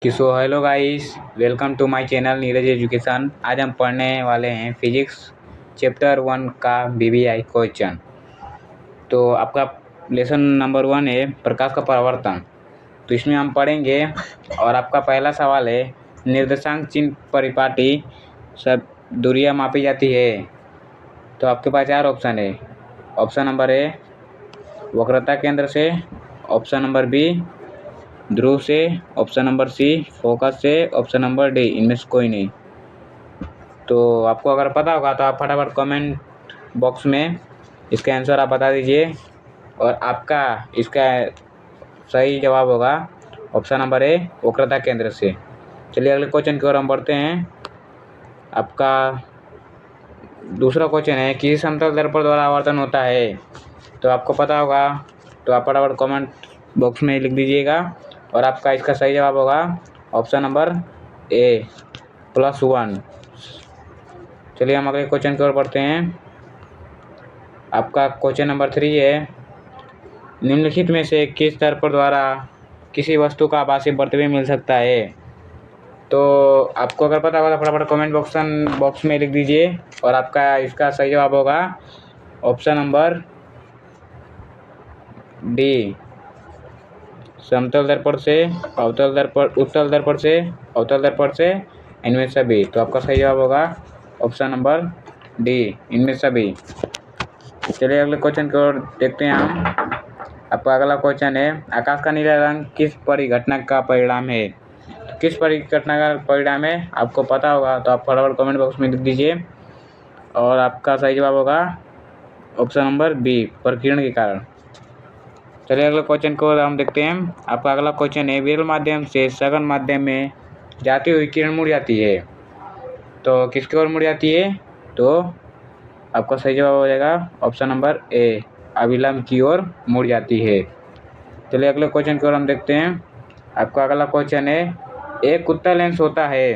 So hello guys, welcome to my channel Neeraj education. आज हम पढ़ने वाले हैं फिजिक्स चैप्टर 1 का बीबीआई क्वेश्चन। तो आपका लेसन नंबर 1 है प्रकाश का परावर्तन। तो इसमें हम पढ़ेंगे और आपका पहला सवाल है निर्देशांक चिन्ह परिपाटी सब दूरियां मापी जाती है। तो आपके पास 4 ऑप्शन है। ऑप्शन नंबर ए वक्रता केंद्र से, ऑप्शन नंबर बी ध्रुव से, ऑप्शन नंबर सी फोकस से, ऑप्शन नंबर डी इनमें से कोई नहीं। तो आपको अगर पता होगा तो आप फटाफट कमेंट बॉक्स में इसका आंसर आप बता दीजिए। और आपका इसका सही जवाब होगा ऑप्शन नंबर ए वक्रता केंद्र से। चलिए अगले क्वेश्चन की ओर हम बढ़ते हैं। आपका दूसरा क्वेश्चन है किसी समतल दर्पण द्वारा आवर्तन होता है। तो आपको पता होगा तो आप फटाफट कमेंट बॉक्स में लिख दीजिएगा। और आपका इसका सही जवाब होगा ऑप्शन नंबर ए +1। चलिए हम अगले क्वेश्चन की ओर बढ़ते हैं। आपका क्वेश्चन नंबर 3 है निम्नलिखित में से किस दर्पण द्वारा किसी वस्तु का आभासी प्रतिबिंब मिल सकता है। तो आपको अगर पता होगा तो फटाफट कमेंट बॉक्स में लिख दीजिए। और आपका इसका सही जवाब होगा ऑप्शन नंबर डी समतल दर्पण से, अवतल दर्पण, उत्तल दर्पण से, अवतल दर्पण से, इनमें से भी। तो आपका सही जवाब होगा ऑप्शन नंबर डी इनमें से भी। चलिए अगले क्वेश्चन की ओर देखते हैं हम। आपका अगला क्वेश्चन है आकाश का नीला रंग किस परिघटना का परिणाम है। तो किस परिघटना का परिणाम है आपको पता होगा तो आप फटाफट कमेंट बॉक्स में लिख दीजिए। और आपका सही जवाब होगा ऑप्शन नंबर बी प्रकीर्णन के कारण। चलिए अगले क्वेश्चन को हम देखते हैं। आपका अगला क्वेश्चन है विरल माध्यम से सघन माध्यम में जाती हुई किरण मुड़ जाती है। तो किसकी ओर मुड़ जाती है। तो आपका सही जवाब हो जाएगा ऑप्शन नंबर ए अभिलंब की ओर मुड़ जाती है। चलिए अगले क्वेश्चन की ओर हम देखते हैं। आपका अगला क्वेश्चन है एक उत्तल लेंस होता है।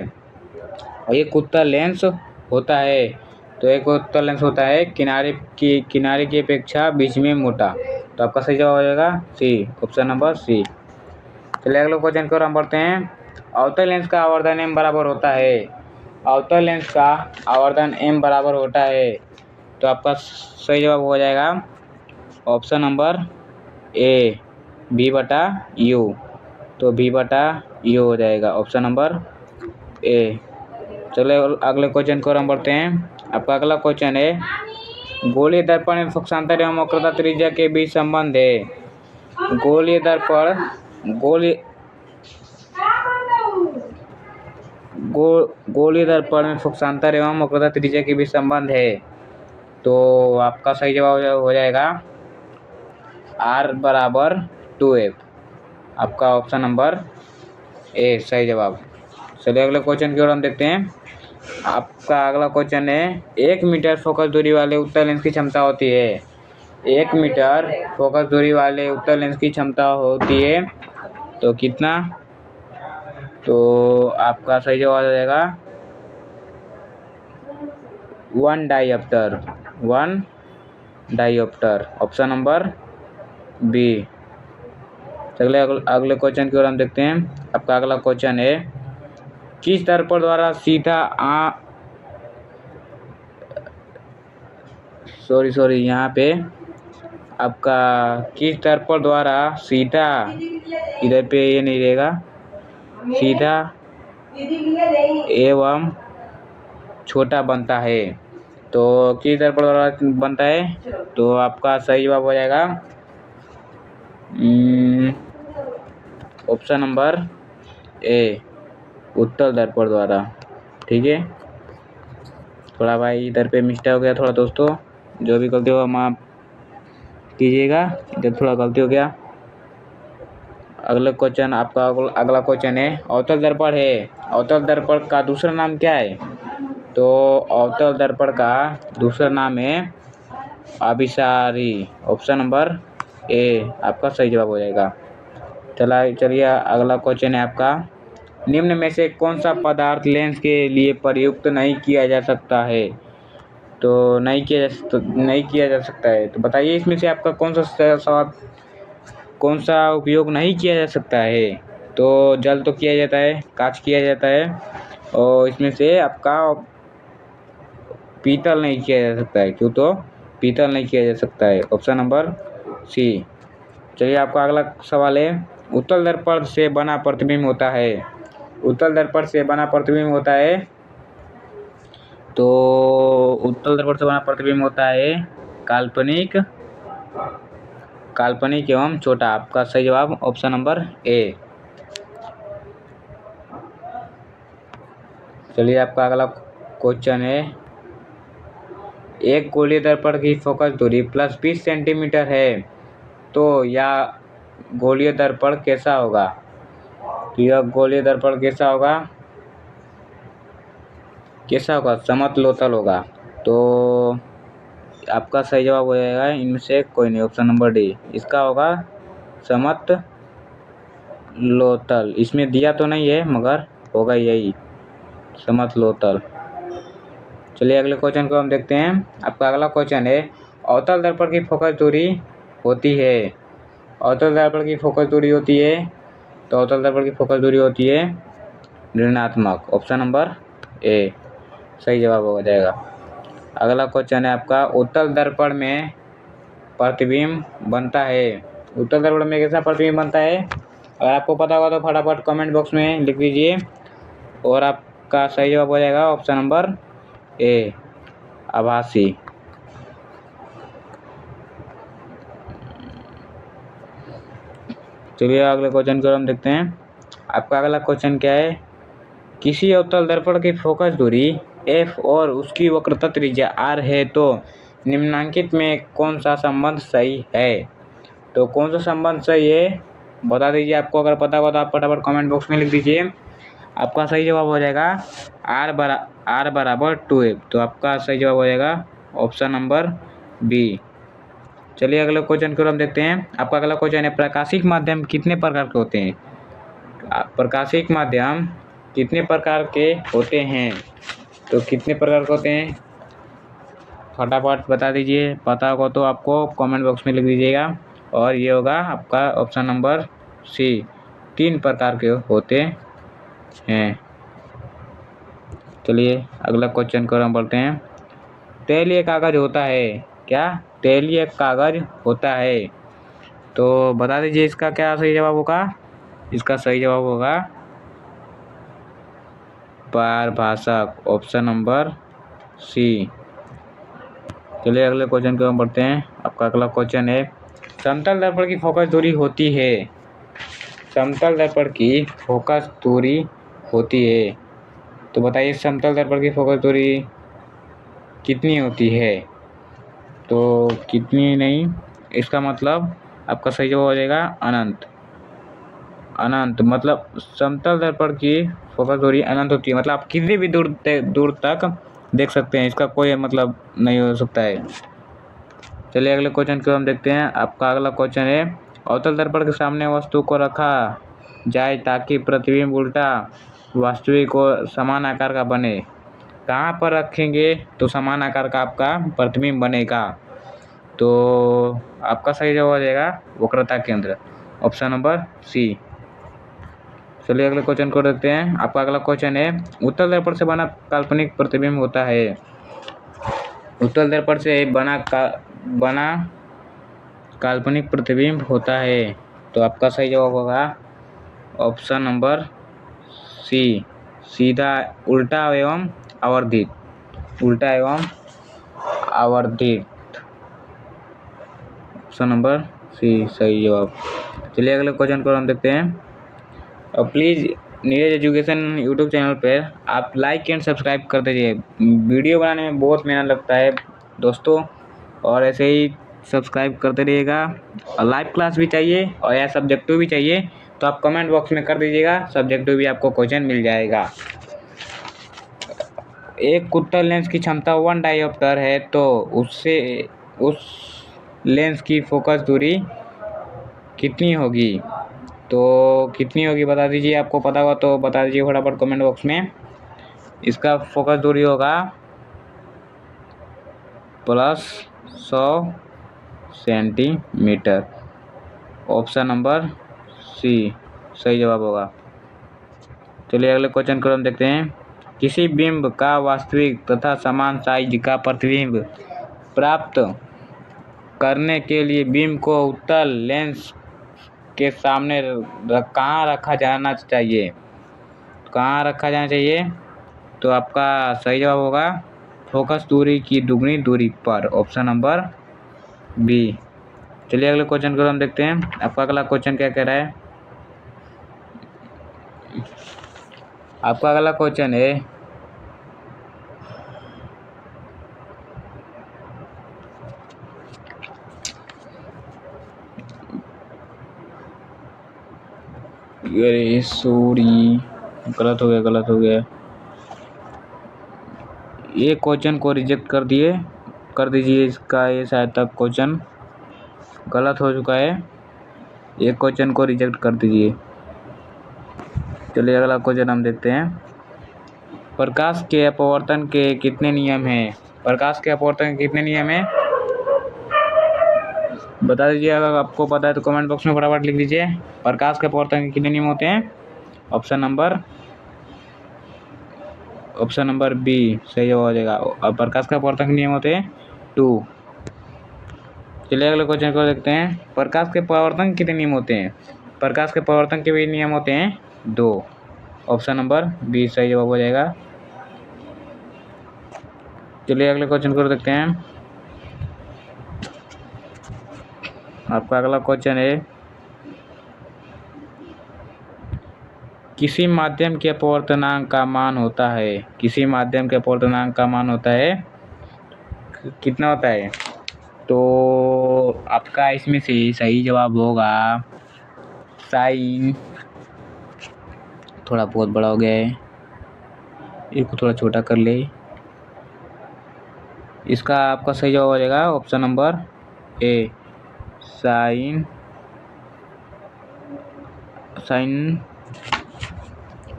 एक उत्तल लेंस होता है तो एक उत्तल लेंस होता है किनारे की अपेक्षा बीच में मोटा। तो आपका सही जवाब हो जाएगा सी ऑप्शन नंबर सी। चलिए अगले क्वेश्चन की ओर हम बढ़ते हैं। अवतल लेंस का आवर्धन m बराबर होता है। अवतल लेंस का आवर्धन m बराबर होता है तो आपका सही जवाब हो जाएगा ऑप्शन नंबर ए v/u। तो v/u हो जाएगा ऑप्शन नंबर ए। चलिए अगले क्वेश्चन की ओर हम बढ़ते हैं। आपका अगला क्वेश्चन है गोलीय दर्पण में पक्षांतर एवं वक्रता त्रिज्या के बीच संबंध है। गोलीय दर्पण में पक्षांतर एवं वक्रता त्रिज्या के बीच संबंध है। तो आपका सही जवाब हो जाएगा r बराबर 2f। आपका ऑप्शन नंबर ए सही जवाब। चलिए अगले क्वेश्चन की ओर हम देखते हैं। आपका अगला क्वेश्चन है 1 मीटर फोकस दूरी वाले उत्तल लेंस की क्षमता होती है। 1 मीटर फोकस दूरी वाले उत्तल लेंस की क्षमता होती है तो कितना। तो आपका सही जवाब हो जाएगा 1 डाईऑप्टर ऑप्शन नंबर बी। चलिए अगले क्वेश्चन की ओर हम देखते हैं। आपका अगला क्वेश्चन है किस दर्पण द्वारा यहाँ पे आपका किस दर्पण द्वारा सीधा, इधर पे ये नहीं रहेगा, सीधा एवं छोटा बनता है। तो किस दर्पण द्वारा बनता है तो आपका सही जवाब हो जाएगा ऑप्शन नंबर ए उत्तल दर्पण द्वारा। ठीक है, थोड़ा भाई इधर पे मिस्टेक हो गया थोड़ा दोस्तों, जो भी गलती हो माफ कीजिएगा, इधर थोड़ा गलती हो गया। अगला क्वेश्चन आपका अगला क्वेश्चन है अवतल दर्पण है, अवतल दर्पण का दूसरा नाम क्या है। तो अवतल दर्पण का दूसरा नाम है अभिसारी। ऑप्शन नंबर ए आपका सही जवाब हो जाएगा। चलिए अगला क्वेश्चन है आपका निम्न में से कौन सा पदार्थ लेंस के लिए प्रयुक्त नहीं किया जा सकता है। तो नहीं किया जा सकता है तो बताइए इसमें से आपका कौन सा उपयोग नहीं किया जा सकता है। तो जल तो किया जाता है, कांच किया जाता है, और इसमें से आपका पीतल नहीं किया जा सकता है। क्यों? तो पीतल नहीं किया जा सकता है। Option number C. चलिए आपका अगला सवाल है, उत्तल दर्पण से बना प्रतिबिंब होता है। उत्तल दर्पण से बना प्रतिबिंब होता है, तो उत्तल दर्पण से बना प्रतिबिंब होता है काल्पनिक काल्पनिक एवं छोटा। आपका सही जवाब ऑप्शन नंबर ए। चलिए आपका अगला क्वेश्चन है, एक गोलीय दर्पण की फोकस दूरी +20 सेंटीमीटर है, तो यह गोलीय दर्पण कैसा होगा? तो यह गोलीय दर्पण कैसा होगा? समतलोतल होगा। तो आपका सही जवाब हो जाएगा इनमें से कोई नहीं, ऑप्शन नंबर डी। इसका होगा समतलोतल। इसमें दिया तो नहीं है मगर होगा यही, समतलोतल। चलिए अगले क्वेश्चन को हम देखते हैं। आपका अगला क्वेश्चन है, अवतल दर्पण की फोकस दूरी होती है। अवतल दर्पण की फोकस दूरी होती है, तो अवतल दर्पण की फोकस दूरी होती है ऋणात्मक। ऑप्शन नंबर ए सही जवाब हो जाएगा। अगला क्वेश्चन है आपका, उत्तल दर्पण में प्रतिबिंब बनता है। उत्तल दर्पण में कैसा प्रतिबिंब बनता है? अगर आपको पता होगा तो फटाफट कमेंट बॉक्स में लिख दीजिए, और आपका सही जवाब हो जाएगा ऑप्शन नंबर ए, आभासी। चलिए अगले क्वेश्चन को हम देखते हैं। आपका अगला क्वेश्चन क्या है, किसी अवतल दर्पण की फोकस दूरी f और उसकी वक्रता त्रिज्या r है, तो निम्नांकित में कौन सा संबंध सही है? तो कौन सा संबंध सही है बता दीजिए। आपको अगर पता होगा तो आप फटाफट कमेंट बॉक्स में लिख दीजिए। आपका सही जवाब हो जाएगा r = 2f। तो आपका सही जवाब हो जाएगा ऑप्शन नंबर बी। चलिए अगले क्वेश्चन को हम देखते हैं। आपका अगला क्वेश्चन है, प्रकाशिक माध्यम कितने प्रकार के होते हैं? प्रकाशिक माध्यम कितने प्रकार के होते हैं? तो कितने प्रकार के होते हैं फटाफट बता दीजिए। पता होगा तो आपको कमेंट बॉक्स में लिख दीजिएगा, और ये होगा आपका ऑप्शन नंबर सी, 3 प्रकार के होते हैं। चलिए अगला क्वेश्चन को हम बढ़ते हैं। तैलीय कागज होता है क्या? तैलीय कागज होता है, तो बता दीजिए इसका क्या सही जवाब होगा। इसका सही जवाब होगा पारभाषक, ऑप्शन नंबर सी। चलिए अगले क्वेश्चन को हम बढ़ते हैं। आपका अगला क्वेश्चन है, समतल दर्पण की फोकस दूरी होती है। समतल दर्पण की फोकस दूरी होती है, तो बताइए समतल दर्पण की फोकस दूरी कितनी होती है? तो कितनी नहीं, इसका मतलब आपका सही जवाब हो जाएगा अनंत। अनंत मतलब समतल दर्पण की फोकस दूरी अनंत होती है, मतलब आप कितनी भी दूर तक देख सकते हैं, इसका कोई मतलब नहीं हो सकता है। चलिए अगले क्वेश्चन को हम देखते हैं। आपका अगला क्वेश्चन है, अवतल दर्पण के सामने वस्तु को रखा जाए ताकि प्रतिबिंब उल्टा वास्तविक और समान आकार का बने। कहाँ पर रखेंगे तो समान आकार का आपका प्रतिबिंब बनेगा? तो आपका सही जवाब हो जाएगा वक्रता केंद्र, ऑप्शन नंबर सी। चलिए अगले क्वेश्चन को देखते हैं। आपका अगला क्वेश्चन है, उत्तल दर्पण से बना काल्पनिक प्रतिबिंब होता है। उत्तल दर्पण से बना काल्पनिक प्रतिबिंब होता है, तो आपका सही जवाब होगा ऑप्शन नंबर सी, सीधा उल्टा एवं आवर्धित। उल्टा एवं आवर्धित, ऑप्शन नंबर सी सही जवाब। चलिए अगले क्वेश्चन को हम देखते हैं। और please Neeraj education YouTube channel पर आप लाइक एंड सब्सक्राइब कर दीजिए। वीडियो बनाने में बहुत मेहनत लगता है दोस्तों, और ऐसे ही सब्सक्राइब करते रहिएगा। और लाइव क्लास भी चाहिए और या सब्जेक्टिव भी चाहिए, तो आप कमेंट बॉक्स में कर दीजिएगा, सब्जेक्टिव भी आपको क्वेश्चन मिल जाएगा। एक उत्तल लेंस की क्षमता 1 डायोप्टर है, तो उस लेंस की फोकस दूरी कितनी होगी? तो कितनी होगी बता दीजिए। आपको पता होगा तो बता दीजिए फटाफट कमेंट बॉक्स में। इसका फोकस दूरी होगा +100 सेंटीमीटर, ऑप्शन नंबर सी सही जवाब होगा। चलिए अगले क्वेश्चन को हम देखते हैं। किसी बिंब का वास्तविक तथा समान साइज का प्रतिबिंब प्राप्त करने के लिए बिंब को उत्तल लेंस के सामने कहाँ रखा जाना चाहिए? कहाँ रखा जाना चाहिए? तो आपका सही जवाब होगा फोकस दूरी की दुगनी दूरी पर, ऑप्शन नंबर बी। चलिए अगले क्वेश्चन को हम देखते हैं। आपका अगला क्वेश्चन क्या कह रहा है? आपका अगला क्वेश्चन है अरे सॉरी, गलत हो गया। ये क्वेश्चन को रिजेक्ट कर दीजिए। इसका ये शायद तक क्वेश्चन गलत हो चुका है। ये क्वेश्चन को रिजेक्ट कर दीजिए। चलिए अगला क्वेश्चन हम देखते हैं। प्रकाश के अपवर्तन के कितने नियम हैं? प्रकाश के अपवर्तन के कितने नियम हैं बता दीजिए। अगर आपको पता है तो कमेंट बॉक्स में फटाफट लिख दीजिए। प्रकाश के अपवर्तन के कितने नियम होते हैं? ऑप्शन नंबर बी सही जवाब हो जाएगा। और प्रकाश के अपवर्तन के नियम होते हैं 2। चलिए अगले क्वेश्चन को देखते हैं। प्रकाश के परावर्तन के कितने नियम होते हैं? प्रकाश के परावर्तन के भी नियम होते हैं 2। ऑप्शन नंबर बी सही जवाब हो जाएगा। चलिए अगले क्वेश्चन को देखते हैं। आपका अगला क्वेश्चन है किसी माध्यम के अपवर्तनांक का मान होता है। किसी माध्यम के अपवर्तनांक का मान होता है कितना होता है? तो आपका इसमें से सही जवाब होगा साइन। थोड़ा बहुत बड़ा हो गया है, इसको थोड़ा छोटा कर ले। इसका आपका सही जवाब हो जाएगा ऑप्शन नंबर ए साइन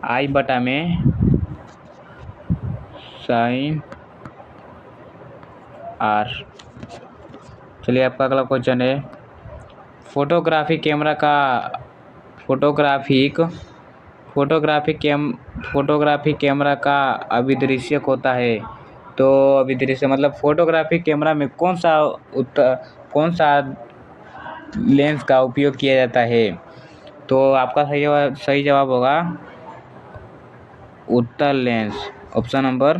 आई बटा में साइन आर। चलिए आपका अगला क्वेश्चन है फोटोग्राफी कैमरा का अभिदृश्यक होता है। तो अभिदृश्य मतलब फोटोग्राफी कैमरा में कौन सा लेंस का उपयोग किया जाता है? तो आपका सही जवाब होगा उत्तल लेंस, ऑप्शन नंबर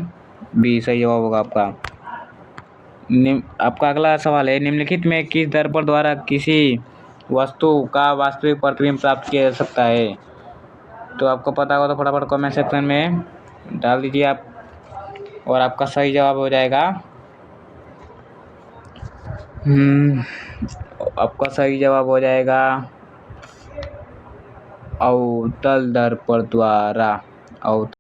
बी सही जवाब होगा आपका। आपका अगला सवाल है निम्नलिखित में किस दर्पण द्वारा किसी वस्तु का वास्तविक प्रतिबिंब प्राप्त किया जा सकता है? तो आपको पता होगा तो फटाफट कमेंट सेक्शन में डाल दीजिए आप, और आपका सही जवाब हो जाएगा आपका सही जवाब हो जाएगा अवतल दर्पण द्वारा।